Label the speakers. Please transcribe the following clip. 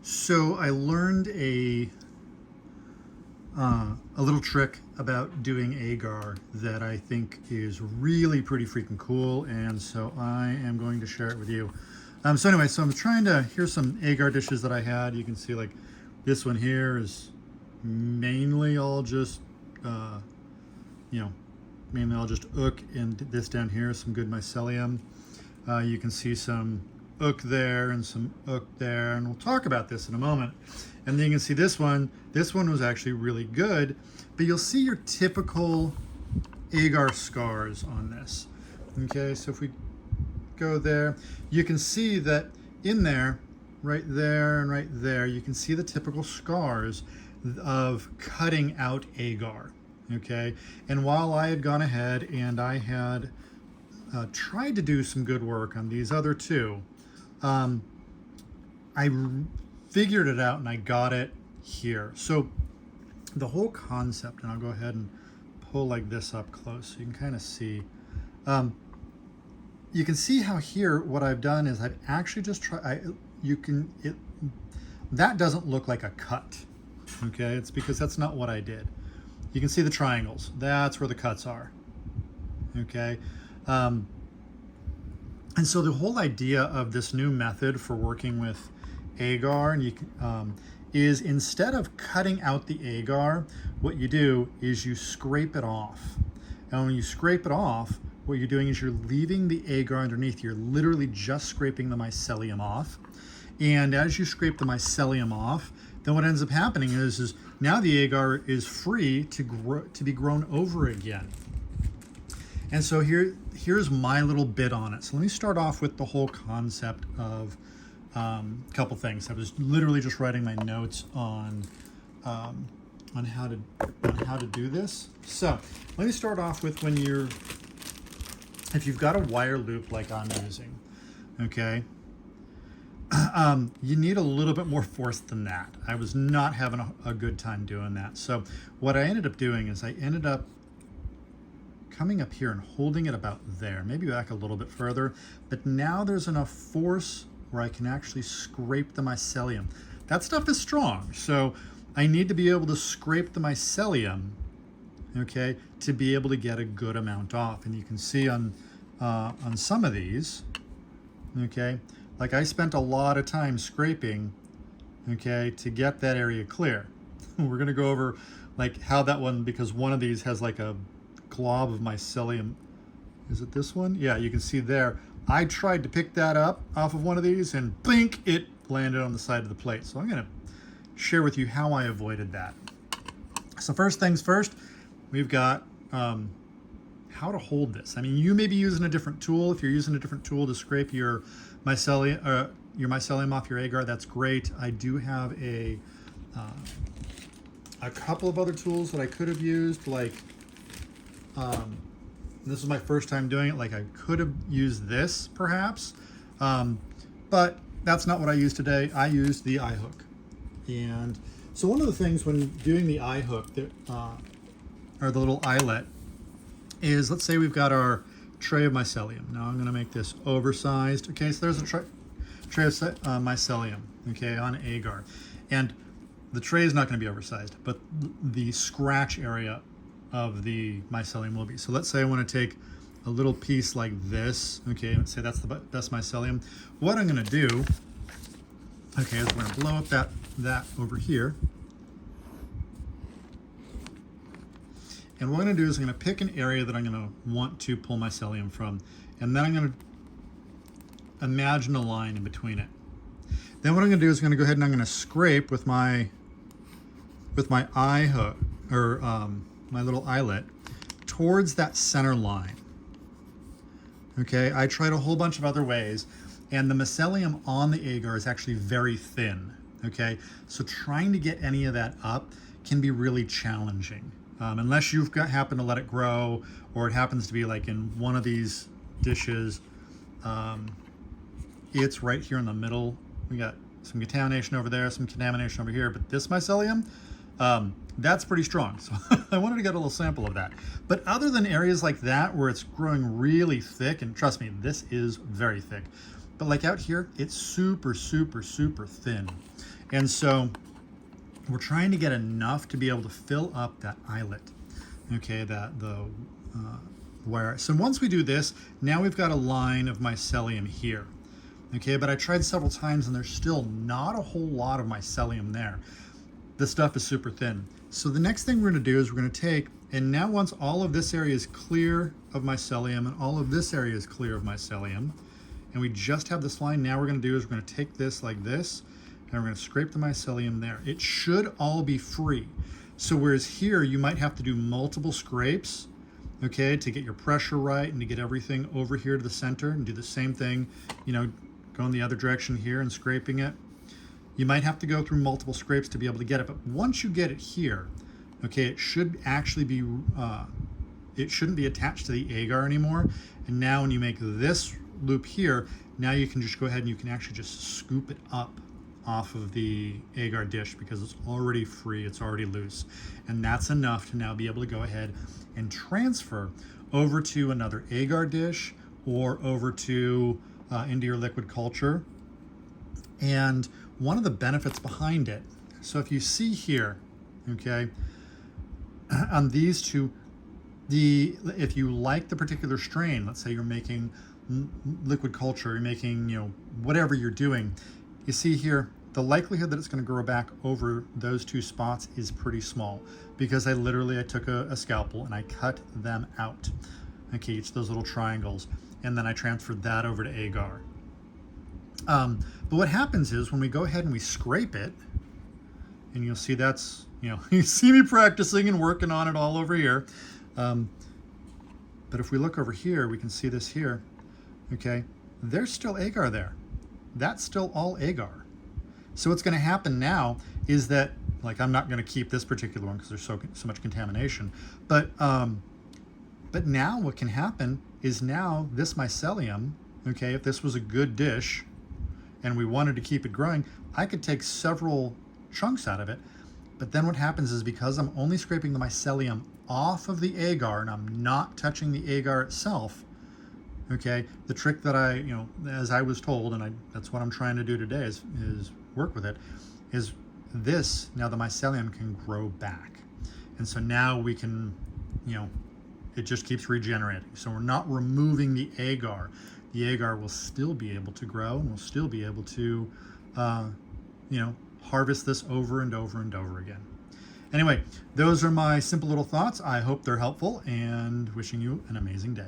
Speaker 1: So I learned a little trick about doing agar that I think is really pretty freaking cool, and so I am going to share it with you. So anyway, so I'm trying to, here's some agar dishes that I had. You can see like this one here is mainly all just, you know, mainly all just ook, and this down here is some good mycelium. You can see some ook there and some ook there, and we'll talk about this in a moment. And then you can see this one was actually really good, but you'll see your typical agar scars on this. Okay, so if we go there, you can see that in there, right there and right there, you can see the typical scars of cutting out agar. Okay, and while I had gone ahead and I had tried to do some good work on these other two, I figured it out and I got it here. So the whole concept, and I'll go ahead and pull like this up close so you can kind of see. You can see how here what I've done is I've actually just tried. That doesn't look like a cut. Okay, it's because that's not what I did. You can see the triangles. That's where the cuts are. Okay. And so the whole idea of this new method for working with agar is instead of cutting out the agar, what you do is you scrape it off. And when you scrape it off, what you're doing is you're leaving the agar underneath. You're literally just scraping the mycelium off. And as you scrape the mycelium off, then what ends up happening is now the agar is free to grow, to be grown over again. And so here's my little bit on it. So let me start off with the whole concept of a couple things. I was literally just writing my notes on how to do this. So let me start off with if you've got a wire loop like I'm using, okay, you need a little bit more force than that. I was not having a good time doing that. So what I ended up doing is I ended up coming up here and holding it about there, maybe back a little bit further, but now there's enough force where I can actually scrape the mycelium. That stuff is strong, so I need to be able to scrape the mycelium, okay, to be able to get a good amount off. And you can see on some of these, okay, like I spent a lot of time scraping, okay, to get that area clear. We're gonna go over like how that one, because one of these has like a glob of mycelium. Is it this one? Yeah, you can see there. I tried to pick that up off of one of these and blink, it landed on the side of the plate. So I'm gonna share with you how I avoided that. So first things first, we've got how to hold this. I mean, you may be using a different tool. If you're using a different tool to scrape your mycelium off your agar, that's great. I do have a couple of other tools that I could have used, like this is my first time doing it. Like I could have used this perhaps, but that's not what I used today. I used the eye hook. And so one of the things when doing the eye hook, or the little eyelet, is let's say we've got our tray of mycelium. Now I'm going to make this oversized. Okay, so there's a tray of mycelium, okay, on agar. And the tray is not going to be oversized, but the scratch area of the mycelium will be. So let's say I want to take a little piece like this, okay, let's say that's the best mycelium. What I'm going to do, okay, is we're going to blow up that over here. And what I'm going to do is I'm going to pick an area that I'm going to want to pull mycelium from, and then I'm going to imagine a line in between it. Then what I'm going to do is I'm going to go ahead and I'm going to scrape with my eye hook, or my little eyelet, towards that center line. Okay, I tried a whole bunch of other ways, and the mycelium on the agar is actually very thin. Okay, so trying to get any of that up can be really challenging. Unless you've happen to let it grow, or it happens to be like in one of these dishes, it's right here in the middle. We got some contamination over there, some contamination over here, but this mycelium, that's pretty strong. So I wanted to get a little sample of that. But other than areas like that where it's growing really thick, and trust me, this is very thick, but like out here, it's super, super, super thin. And so we're trying to get enough to be able to fill up that islet, okay, where. So once we do this, now we've got a line of mycelium here, okay, but I tried several times and there's still not a whole lot of mycelium there. The stuff is super thin. So the next thing we're going to do is we're going to take, and now once all of this area is clear of mycelium and all of this area is clear of mycelium, and we just have this line, now we're going to do is we're going to take this like this, and we're going to scrape the mycelium there. It should all be free. So whereas here you might have to do multiple scrapes, okay, to get your pressure right and to get everything over here to the center, and do the same thing, you know, going the other direction here and scraping it. You might have to go through multiple scrapes to be able to get it, but once you get it here, okay, it should actually be, it shouldn't be attached to the agar anymore. And now when you make this loop here, now you can just go ahead and you can actually just scoop it up off of the agar dish because it's already free, it's already loose. And that's enough to now be able to go ahead and transfer over to another agar dish or over to into your liquid culture. And one of the benefits behind it, so if you see here, okay, on these two, if you like the particular strain, let's say you're making liquid culture, you're making, you know, whatever you're doing, you see here, the likelihood that it's going to grow back over those two spots is pretty small because I took a scalpel and I cut them out, okay, each of those little triangles, and then I transferred that over to agar. But what happens is when we go ahead and we scrape it, and you'll see that's, you know, you see me practicing and working on it all over here. But if we look over here, we can see this here, okay, there's still agar there. That's still all agar. So what's going to happen now is that, like, I'm not going to keep this particular one because there's so much contamination, but now what can happen is now this mycelium, okay, if this was a good dish and we wanted to keep it growing, I could take several chunks out of it. But then what happens is because I'm only scraping the mycelium off of the agar and I'm not touching the agar itself, okay, the trick that I, you know, as I was told, and that's what I'm trying to do today is work with it, is this, now the mycelium can grow back. And so now we can, you know, it just keeps regenerating. So we're not removing the agar. The agar will still be able to grow and we'll still be able to, you know, harvest this over and over and over again. Anyway, those are my simple little thoughts. I hope they're helpful and wishing you an amazing day.